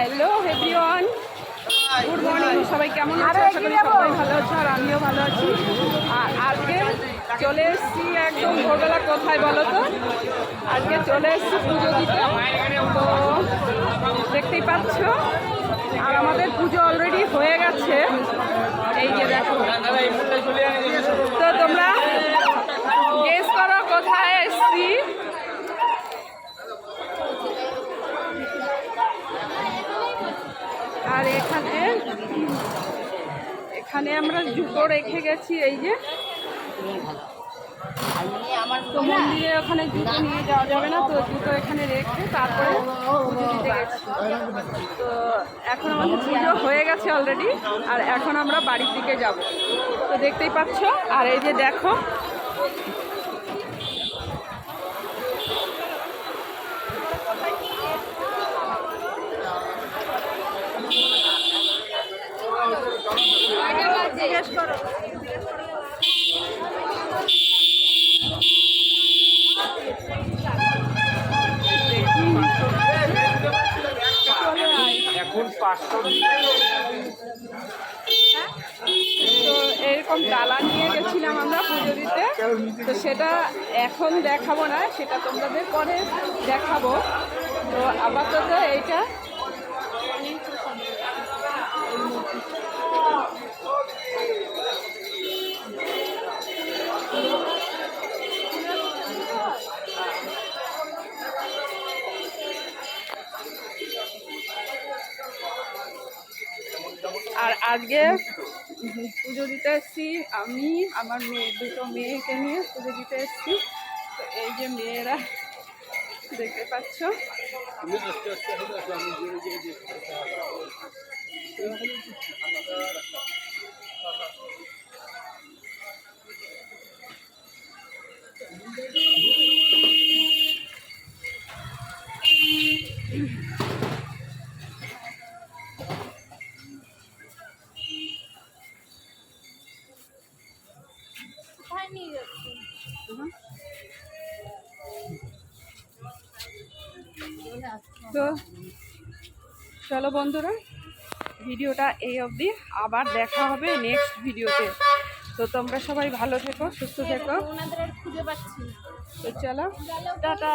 Hello everyone, good morning. সবাই কেমন আছো? আশা করি সবাই ভালো আছো, আর আমিও ভালো আছি। আর আজকে চলে এসেছি একদম ভোরবেলা। কোথায় বলো তো? আজকে চলে এসেছি পুজো দিতে। তো দেখতেই পাচ্ছ, আর আমাদের পুজো অলরেডি হয়ে গেছে। এই যে দেখো, তো তোমরা গেস করো কোথায় এসেছি। আর এখানে আমরা জুতো রেখে গেছি। এই যে তো মন্দিরে ওখানে জুতো নিয়ে যাওয়া যাবে না, তো জুতো এখানে রেখে তারপরে পুজো দিতে গেছি। তো এখন আমাদের পুজো হয়ে গেছে অলরেডি, আর এখন আমরা বাড়ির দিকে যাব। তো দেখতেই পাচ্ছ, আর এই যে দেখো জিজ্ঞেস করো। এখন 500 তো এরকম ডালা নিয়ে গেছিলাম আমরা পুজো দিতে। তো সেটা এখন দেখাবো না, সেটা তোমাদের পরে দেখাবো। তো আপাতত এইটা আর আজকে পুজো দিতে এসেছি আমি, আমার দুটো মেয়েকে নিয়ে পুজো দিতে এসেছি। তো এই যে মেয়েরা দেখতে পাচ্ছ। তো চলো বন্ধুরা, ভিডিওটা এই অবধি, আবার দেখা হবে নেক্সট ভিডিওতে। তো তোমরা সবাই ভালো থেকো, সুস্থ থেকো। তো চলো, টাটা।